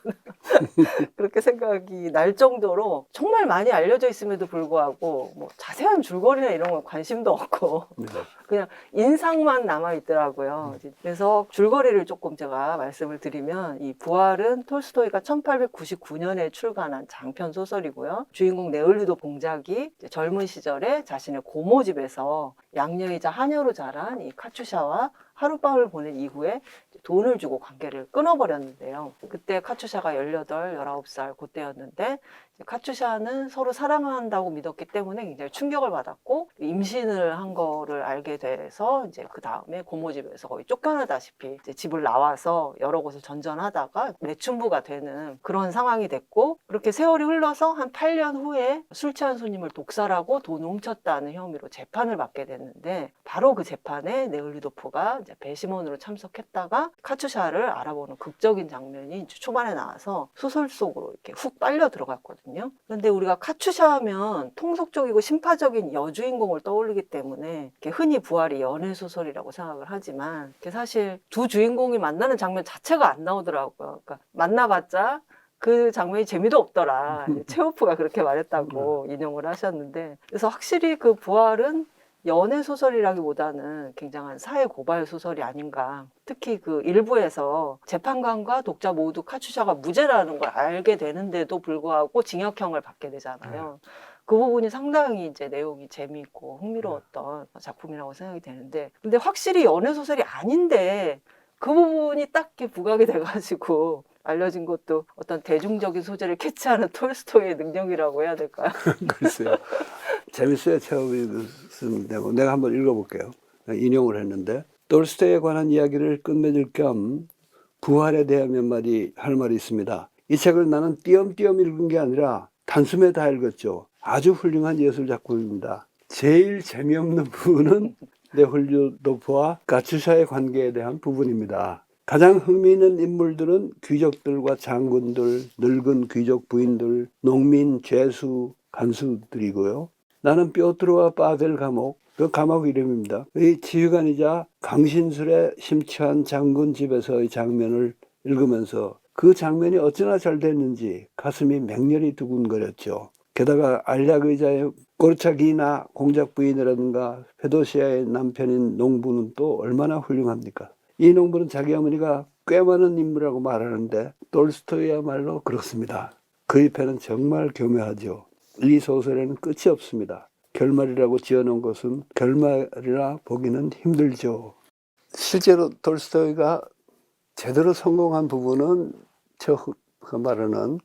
그렇게 생각이 날 정도로 정말 많이 알려져 있음에도 불구하고 뭐 자세한 줄거리나 이런 건 관심도 없고 네. 그냥 인상만 남아 있더라고요. 그래서 줄거리를 조금 제가 말씀을 드리면, 이 부활은 톨스토이가 1899년에 출간한 장편 소설이고요. 주인공 네올리도 봉작이 이제 젊은 시절에 자신의 고모집에서 양녀이자 하녀로 자란 이 카츄샤와 하룻밤을 보낸 이후에 돈을 주고 관계를 끊어버렸는데요. 그때 카츄샤가 18, 19살 그때였는데, 카츄샤는 서로 사랑한다고 믿었기 때문에 굉장히 충격을 받았고, 임신을 한 거를 알게 돼서 이제 그 다음에 고모집에서 거의 쫓겨나다시피 이제 집을 나와서 여러 곳을 전전하다가 매춘부가 되는 그런 상황이 됐고, 그렇게 세월이 흘러서 한 8년 후에 술 취한 손님을 독살하고 돈을 훔쳤다는 혐의로 재판을 받게 됐는데, 바로 그 재판에 네올리도프가 이제 배심원으로 참석했다가 카츄샤를 알아보는 극적인 장면이 이제 초반에 나와서 소설 속으로 이렇게 훅 빨려 들어갔거든요. 그런데 우리가 카츄샤 하면 통속적이고 심파적인 여주인공을 떠올리기 때문에 이렇게 흔히 부활이 연애 소설이라고 생각을 하지만, 이게 사실 두 주인공이 만나는 장면 자체가 안 나오더라고요. 그러니까 만나봤자 그 장면이 재미도 없더라. 체호프가 그렇게 말했다고 인용을 하셨는데, 그래서 확실히 그 부활은 연애 소설이라기보다는 굉장한 사회 고발 소설이 아닌가. 특히 그 일부에서 재판관과 독자 모두 카츄샤가 무죄라는 걸 알게 되는데도 불구하고 징역형을 받게 되잖아요. 그 부분이 상당히 이제 내용이 재미있고 흥미로웠던 작품이라고 생각이 되는데, 근데 확실히 연애 소설이 아닌데 그 부분이 딱 이렇게 부각이 돼가지고 알려진 것도 어떤 대중적인 소재를 캐치하는 톨스토이의 능력이라고 해야 될까요? 글쎄요. 재밌어요. 처음에 쓴 내용. 내가 한번 읽어볼게요. 인용을 했는데, 톨스토이에 관한 이야기를 끝맺을 겸 부활에 대한 몇 마디 할 말이 있습니다. 이 책을 나는 띄엄띄엄 읽은 게 아니라 단숨에 다 읽었죠. 아주 훌륭한 예술 작품입니다. 제일 재미없는 부분은 네홀류도프와 카츄샤의 관계에 대한 부분입니다. 가장 흥미있는 인물들은 귀족들과 장군들, 늙은 귀족 부인들, 농민, 죄수, 간수들이고요. 나는 뾰트르와 파벨 감옥, 그 감옥 이름입니다. 이 지휘관이자 강신술에 심취한 장군 집에서의 장면을 읽으면서 그 장면이 어찌나 잘 됐는지 가슴이 맹렬히 두근거렸죠. 게다가 알약 의자의 꼬르차기나 공작 부인이라든가 페도시아의 남편인 농부는 또 얼마나 훌륭합니까? 이 농부는 자기 어머니가 꽤 많은 인물이라고 말하는데 톨스토이야말로 그렇습니다. 그의 패는 정말 교묘하죠. 이 소설에는 끝이 없습니다. 결말이라고 지어놓은 것은 결말이라 보기는 힘들죠. 실제로 톨스토이가 제대로 성공한 부분은 그 말하는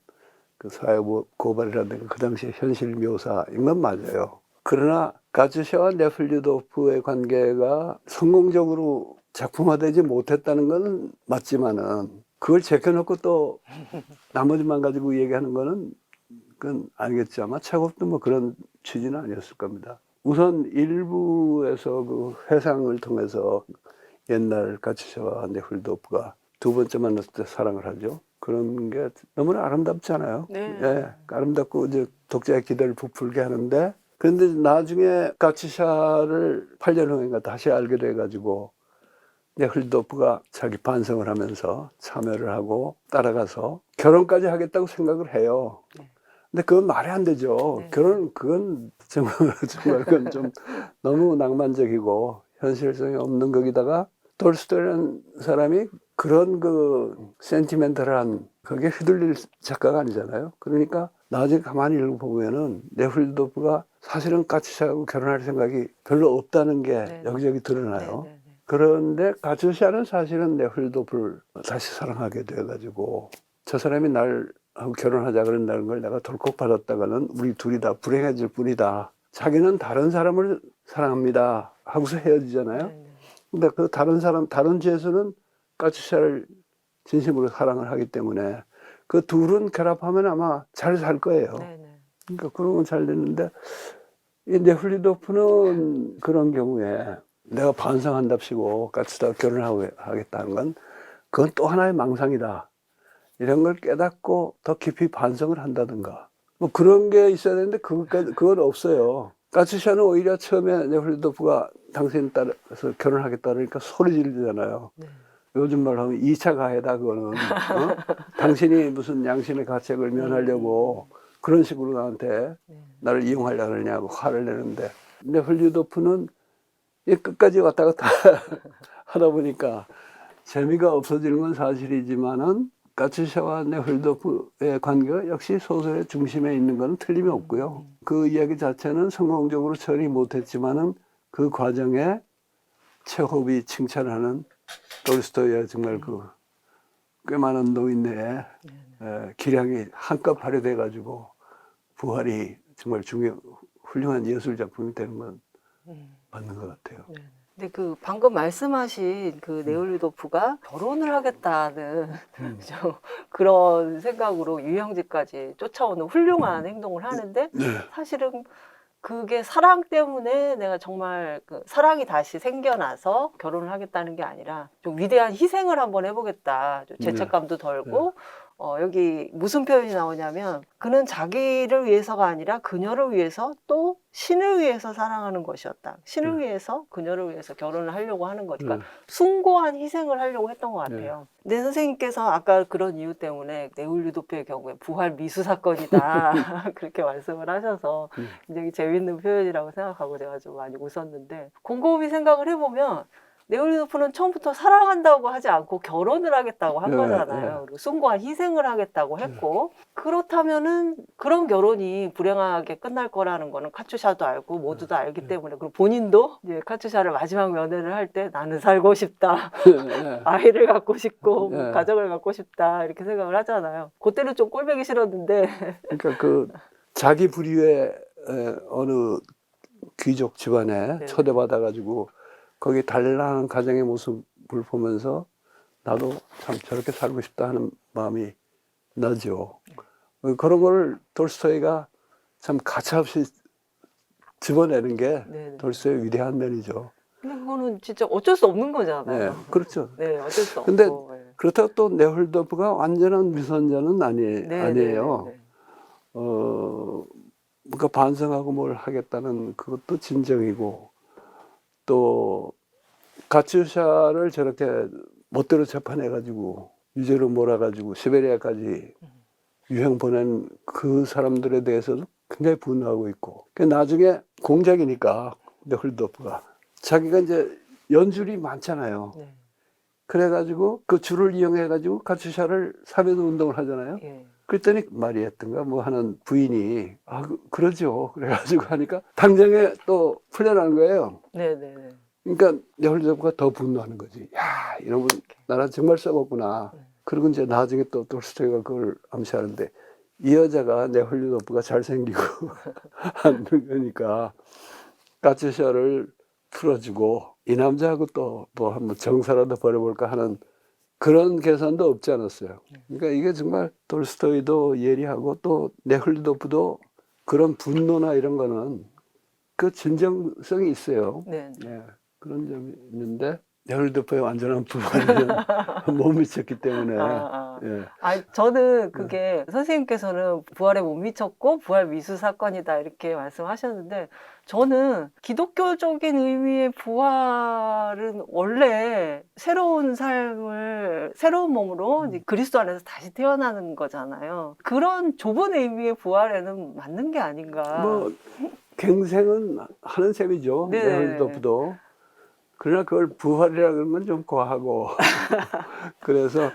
그 사회 고발이라든가 그 당시의 현실 묘사인 건 맞아요. 그러나 카츄샤와 네플류도프의 관계가 성공적으로 작품화되지 못했다는 건 맞지만은, 그걸 제껴놓고 또 나머지만 가지고 얘기하는 거는 그건 아니겠죠. 아마 차곡도 뭐 그런 취지는 아니었을 겁니다. 우선 일부에서 그 회상을 통해서 옛날 카츄샤와 네플류도프가 두 번째 만났을 때 사랑을 하죠. 그런 게 너무나 아름답잖아요. 네. 예, 아름답고 이제 독자의 기대를 부풀게 하는데, 그런데 나중에 카츄샤를 8년 후인가 다시 알게 돼가지고 네플류도프가 자기 반성을 하면서 참여를 하고 따라가서 결혼까지 하겠다고 생각을 해요. 근데 그건 말이 안 되죠. 네. 그건 정말 그건 좀 너무 낭만적이고 현실성이 없는 거기다가 톨스토이라는 사람이 그런 그 센티멘탈한 그게 휘둘릴 작가가 아니잖아요. 그러니까 나중에 가만히 읽어보면은 네훌도프가 사실은 까치샤하고 결혼할 생각이 별로 없다는 게 네. 여기저기 드러나요. 네. 그런데 가츠샤는 사실은 네훌도프를 다시 사랑하게 돼가지고 저 사람이 날하고 결혼하자 그런다는 걸 내가 덜컥 받았다가는 우리 둘이 다 불행해질 뿐이다. 자기는 다른 사람을 사랑합니다 하고서 헤어지잖아요. 네. 근데 그 다른 사람, 다른 죄수는 까치샤를 진심으로 사랑을 하기 때문에 그 둘은 결합하면 아마 잘 살 거예요. 네. 그러니까 그런 건 잘 됐는데 이 네훌리도프는 그런 경우에 내가 반성한답시고 까치샤와 결혼하고 하겠다는 건 그건 또 하나의 망상이다. 이런 걸 깨닫고 더 깊이 반성을 한다든가 뭐 그런 게 있어야 되는데 그건 없어요. 까치샤는 오히려 처음에 네훌리도프가 당신 따라서 결혼하겠다 그러니까 소리 지르잖아요. 네. 요즘 말로 하면 2차 가해다 그거는. 당신이 무슨 양심의 가책을 면하려고 그런 식으로 나한테 나를 이용하려고 그러냐고 화를 내는데 근데 훌리도프는 끝까지 왔다 갔다 하다 보니까 재미가 없어지는 건 사실이지만은 까츠샤와 네훌도프의 관계가 역시 소설의 중심에 있는 건 틀림이 없고요. 그 이야기 자체는 성공적으로 처리 못했지만은 그 과정에 체홉이 칭찬하는 돌스토이의 정말 그 꽤 많은 노인네의 기량이 한껏 발휘돼 가지고 부활이 정말 훌륭한 예술 작품이 되는 건 맞는 것 같아요. 근데 그 방금 말씀하신 그 네올리도프가 결혼을 하겠다는 좀 그런 생각으로 유형지까지 쫓아오는 훌륭한 행동을 하는데 사실은 그게 사랑 때문에 내가 정말 그 사랑이 다시 생겨나서 결혼을 하겠다는 게 아니라 좀 위대한 희생을 한번 해보겠다. 좀 죄책감도 덜고 여기 무슨 표현이 나오냐면 그는 자기를 위해서가 아니라 그녀를 위해서 또 신을 위해서 사랑하는 것이었다. 신을 위해서 그녀를 위해서 결혼을 하려고 하는 거니까 숭고한 희생을 하려고 했던 것 같아요. 네, 선생님께서 아까 그런 이유 때문에 네올리도프의 경우에 부활 미수 사건이다 그렇게 말씀을 하셔서 굉장히 재밌는 표현이라고 생각하고 제가 좀 많이 웃었는데 곰곰이 생각을 해보면 네올리도프는 처음부터 사랑한다고 하지 않고 결혼을 하겠다고 한 거잖아요. 그리고 숭고한 희생을 하겠다고 했고 그렇다면은 그런 결혼이 불행하게 끝날 거라는 거는 카츄샤도 알고 모두 다 알기 때문에 그리고 본인도 이제 카츄샤를 마지막 연애를 할 때 나는 살고 싶다. 아이를 갖고 싶고 가정을 갖고 싶다 이렇게 생각을 하잖아요. 그때는 좀 꼴보기 싫었는데 그러니까 그 자기 부류의 어느 귀족 집안에 초대받아 가지고 거기 단란한 가정의 모습을 보면서 나도 참 저렇게 살고 싶다 하는 마음이 나죠. 그런 걸 돌스토이가 참 가차없이 집어내는 게 돌스토이의 위대한 면이죠. 근데 그거는 진짜 어쩔 수 없는 거잖아요. 네, 그렇죠. 네, 어쩔 수 없고. 근데 그렇다고 또 네홀도프가 완전한 미선자는 네, 아니에요. 그러니까 반성하고 뭘 하겠다는 그것도 진정이고 또 가츠샤를 저렇게 멋대로 재판해가지고 유죄로 몰아가지고 시베리아까지 유형 보낸 그 사람들에 대해서도 굉장히 분노하고 있고 나중에 공작이니까 네홀도프가 자기가 이제 연줄이 많잖아요. 그래가지고 그 줄을 이용해가지고 가츠샤를 사면도 운동을 하잖아요. 그랬더니 마리에트인가 뭐 하는 부인이 그러죠. 그래가지고 하니까 당장에 또 풀려나는 거예요. 그러니까 네홀도프가 더 분노하는 거지. 야, 이놈은 나랑 정말 썩었구나. 그리고 이제 나중에 또 돌스토이가 그걸 암시하는데 이 여자가 네홀도프가 잘생기고 하는 거니까 까츠샤를 풀어주고 이 남자하고 또 뭐 한번 정사라도 벌여볼까 하는 그런 계산도 없지 않았어요. 그러니까 이게 정말 돌스토이도 예리하고 또 네홀도프도 그런 분노나 이런 거는 그 진정성이 있어요. 그런 점이 있는데 네홀도프의 완전한 부활은 못 미쳤기 때문에 저는 그게 선생님께서는 부활에 못 미쳤고 부활 미수 사건이다 이렇게 말씀하셨는데 저는 기독교적인 의미의 부활은 원래 새로운 삶을 새로운 몸으로 이제 그리스도 안에서 다시 태어나는 거잖아요. 그런 좁은 의미의 부활에는 맞는 게 아닌가. 뭐 갱생은 하는 셈이죠. 네홀도프도. 그러나 그걸 부활이라 그러는 건 좀 과하고 그래서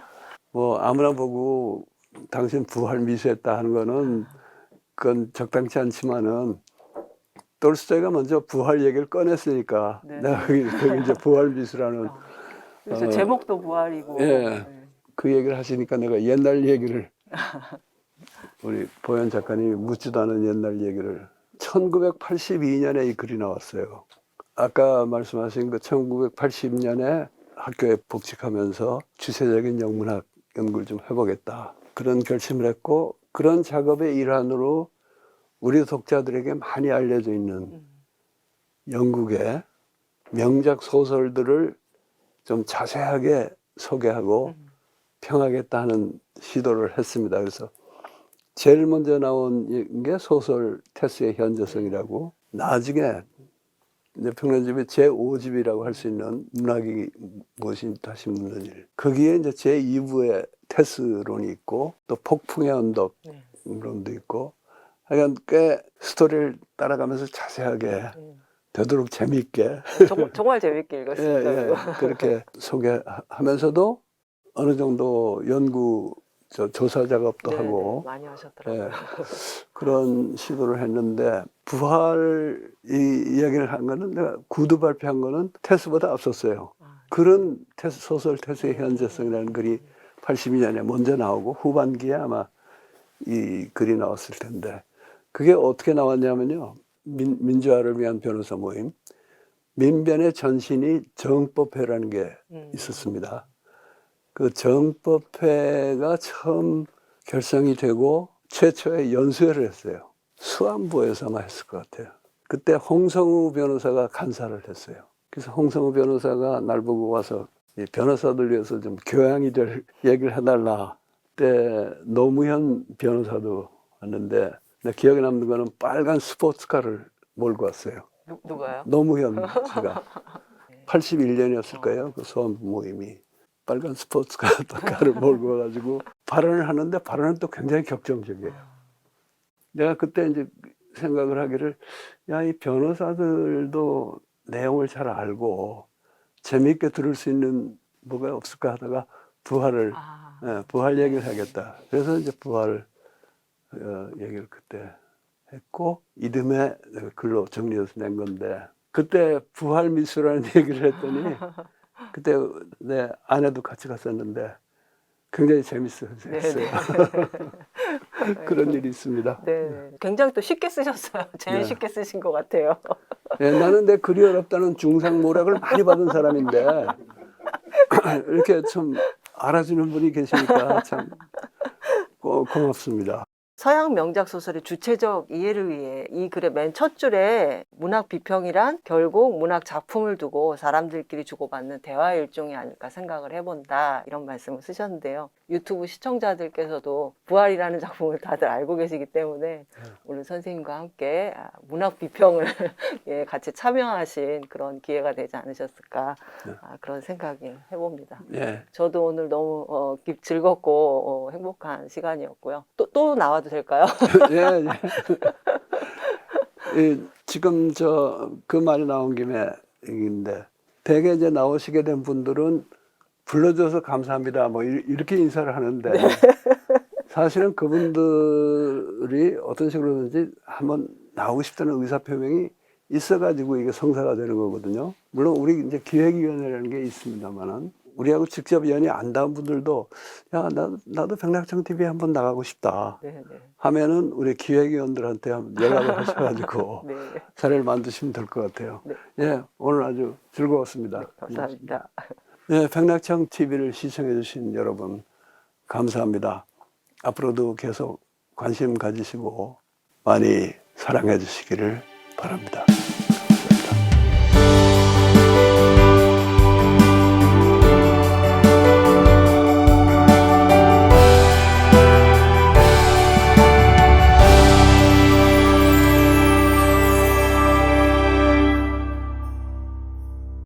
뭐 아무나 보고 당신 부활 미수했다 하는 거는 그건 적당치 않지만은 톨스토이가 먼저 부활 얘기를 꺼냈으니까 네. 내가 거기 이제 부활 미수라는 그래서 제목도 부활이고. 예. 네. 그 얘기를 하시니까 내가 옛날 얘기를 우리 보현 작가님이 묻지도 않은 옛날 얘기를 1982년에 이 글이 나왔어요. 아까 말씀하신 그 1980년에 학교에 복직하면서 주체적인 영문학 연구를 좀 해보겠다. 그런 결심을 했고 그런 작업의 일환으로 우리 독자들에게 많이 알려져 있는 영국의 명작 소설들을 좀 자세하게 소개하고 평하겠다는 시도를 했습니다. 그래서 제일 먼저 나온 게 소설 테스의 현저성이라고 나중에 이제 평론집의 제5집이라고 할 수 있는 문학이 무엇인지 다시 묻는 일. 거기에 이제 제2부의 테스론이 있고 또 폭풍의 언덕론도 있고 하여간 꽤 스토리를 따라가면서 자세하게 되도록 재미있게 정말 재밌게 읽었습니다. 예, 예. 그렇게 소개하면서도 어느 정도 연구 조사 작업도 네, 하고 네, 많이 하셨더라고요. 예, 그런 시도를 했는데 부활 이 이야기를 한 거는 내가 구두 발표한 거는 테스보다 앞섰어요. 그런 테스, 소설 테스의 현재성이라는 글이 82년에 먼저 나오고 후반기에 아마 이 글이 나왔을 텐데 그게 어떻게 나왔냐면요. 민주화를 위한 변호사 모임 민변의 전신이 정법회라는 게 있었습니다. 그 정법회가 처음 결성이 되고 최초의 연수회를 했어요. 수안부에서 아마 했을 것 같아요. 그때 홍성우 변호사가 간사를 했어요. 그래서 홍성우 변호사가 날 보고 와서 이 변호사들 위해서 좀 교양이 될 얘기를 해달라. 그때 노무현 변호사도 왔는데 내 기억에 남는 거는 빨간 스포츠카를 몰고 왔어요. 누가요? 노무현 씨가 81년이었을 거예요. 그 수안부 모임이. 빨간 스포츠카를 몰고 와가지고 발언을 하는데 발언은 또 굉장히 격정적이에요. 내가 그때 이제 생각을 하기를 야, 이 변호사들도 내용을 잘 알고 재미있게 들을 수 있는 뭐가 없을까 하다가 부활을 부활 얘기를 하겠다. 그래서 이제 부활 얘기를 그때 했고 이듬해 글로 정리해서 낸 건데 그때 부활 미수라는 얘기를 했더니 그때 내 아내도 같이 갔었는데 굉장히 재밌었어요. 그런 일이 있습니다. 네, 굉장히 또 쉽게 쓰셨어요. 제일 네. 쉽게 쓰신 것 같아요. 네, 나는 내 글이 어렵다는 중상모략을 많이 받은 사람인데 이렇게 참 알아주는 분이 계시니까 참 고맙습니다. 서양 명작 소설의 주체적 이해를 위해 이 글의 맨 첫 줄에 문학 비평이란 결국 문학 작품을 두고 사람들끼리 주고받는 대화 일종이 아닐까 생각을 해본다 이런 말씀을 쓰셨는데요. 유튜브 시청자들께서도 부활이라는 작품을 다들 알고 계시기 때문에 오늘 선생님과 함께 문학 비평을 예, 같이 참여하신 그런 기회가 되지 않으셨을까 그런 생각을 해봅니다. 네. 저도 오늘 너무 즐겁고 행복한 시간이었고요. 또 나와도 될까요? 예, 예. 지금 그 말이 나온 김에 얘기인데 대개 이제 나오시게 된 분들은 불러줘서 감사합니다 뭐 이렇게 인사를 하는데 사실은 그분들이 어떤 식으로든지 한번 나오고 싶다는 의사표명이 있어가지고 이게 성사가 되는 거거든요. 물론 우리 이제 기획위원회라는 게 있습니다만은 우리하고 직접 연이 안 닿은 분들도 야 나도 백낙청 TV에 한번 나가고 싶다 하면은 우리 기획위원들한테 한번 연락을 하셔가지고 자리를 만드시면 될 것 같아요. 예, 오늘 아주 즐거웠습니다. 네, 감사합니다. 네, 백낙청 TV를 시청해 주신 여러분 감사합니다. 앞으로도 계속 관심 가지시고 많이 사랑해 주시기를 바랍니다.